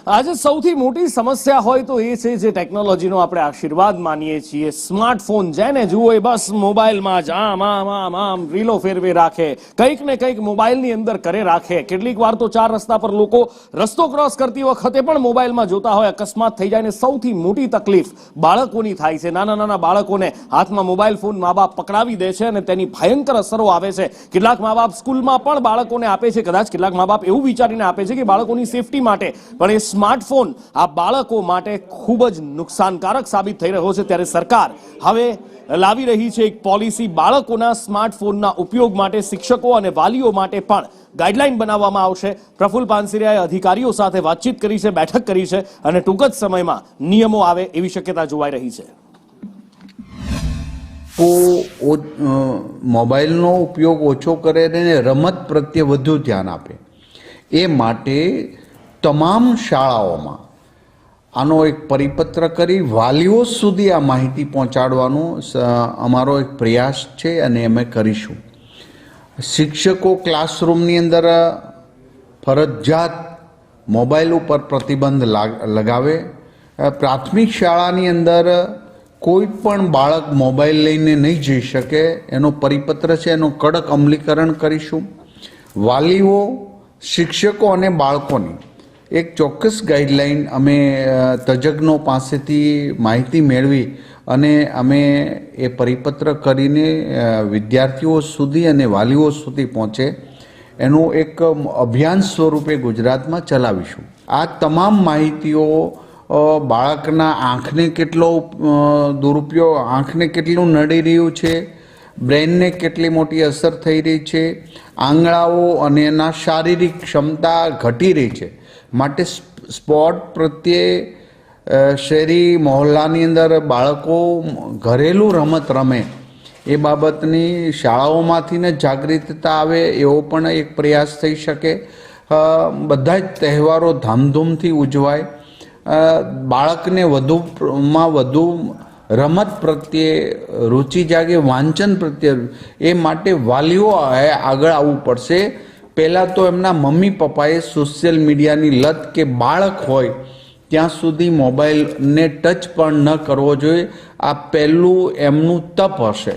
આજે સૌથી મોટી સમસ્યા હોય તો એ છે જે ટેકનોલોજીનો આપણે આશીર્વાદ માનીએ છીએ, સ્માર્ટફોન. જેને જુઓ એ બસ મોબાઈલમાં જ આમ આમ આમ આમ રીલો ફેરવે રાખે, કંઈક ને કંઈક મોબાઈલની અંદર કરે રાખે. કેટલીક વાર તો ચાર રસ્તા પર લોકો રસ્તો ક્રોસ કરતી વખતે પણ મોબાઈલમાં જોતા હોય, અકસ્માત થઈ જાય. ને સૌથી મોટી તકલીફ બાળકોની થાય છે. નાના નાના બાળકોને હાથમાં મોબાઈલ ફોન મા બાપ પકડાવી દે છે અને તેની ભયંકર અસરો આવે છે. કેટલાક મા બાપ સ્કૂલમાં પણ બાળકોને આપે છે, કદાચ કેટલાક મા બાપ એવું વિચારીને આપે છે કે બાળકોની સેફટી માટે, પણ એ સ્માર્ટફોન આ બાળકો માટે ખૂબ જ નુકસાનકારક સાબિત થઈ રહ્યો છે. ત્યારે સરકાર હવે લાવી રહી છે એક પોલિસી. બાળકોના સ્માર્ટફોનના ઉપયોગ માટે શિક્ષકો અને વાલીઓ માટે પણ ગાઈડલાઈન બનાવવામાં આવશે. પ્રફુલ્લ પાનસેરિયાએ અધિકારીઓ સાથે વાતચીત કરી છે, બેઠક કરી છે અને ટૂંક જ સમયમાં નિયમો આવે એવી શક્યતા જોવાઈ રહી છે. મોબાઈલનો ઉપયોગ ઓછો કરે અને રમત પ્રત્યે વધુ ધ્યાન આપે, એ માટે તમામ શાળાઓમાં આનો એક પરિપત્ર કરી વાલીઓ સુધી આ માહિતી પહોંચાડવાનો અમારો એક પ્રયાસ છે અને અમે કરીશું. શિક્ષકો ક્લાસરૂમની અંદર ફરજિયાત મોબાઈલ ઉપર પ્રતિબંધ લગાવે. પ્રાથમિક શાળાની અંદર કોઈ પણ બાળક મોબાઈલ લઈને નહીં જઈ શકે એનો પરિપત્ર છે, એનું કડક અમલીકરણ કરીશું. વાલીઓ, શિક્ષકો અને બાળકોની એક ચોક્કસ ગાઈડલાઈન અમે તજજ્ઞો પાસેથી માહિતી મેળવી અને અમે એ પરિપત્ર કરીને વિદ્યાર્થીઓ સુધી અને વાલીઓ સુધી પહોંચે એનું એક અભિયાન સ્વરૂપે ગુજરાતમાં ચલાવીશું. આ તમામ માહિતીઓ બાળકના આંખને કેટલો દુરુપયોગ, આંખને કેટલું નડી રહ્યું છે, બ્રેનને કેટલી મોટી અસર થઈ રહી છે, આંગળાઓ અને એના શારીરિક ક્ષમતા ઘટી રહી છે. માટે સ્પોર્ટ પ્રત્યે શહેરી મહોલ્લાની અંદર બાળકો ઘરેલું રમત રમે એ બાબતની શાળાઓમાંથી જ જાગૃતતા આવે એવો પણ એક પ્રયાસ થઈ શકે. બધા જ તહેવારો ધામધૂમથી ઉજવાય, બાળકને વધુમાં વધુ રમત પ્રત્યે રુચિ જાગે, વાંચન પ્રત્યે. એ માટે વાલીઓ આગળ આવવું પડશે. પહેલાં તો એમના મમ્મી પપ્પાએ સોશિયલ મીડિયાની લત કે બાળક હોય ત્યાં સુધી મોબાઈલને ટચ પણ ન કરવો જોઈએ. આ પહેલું એમનું તપ હશે.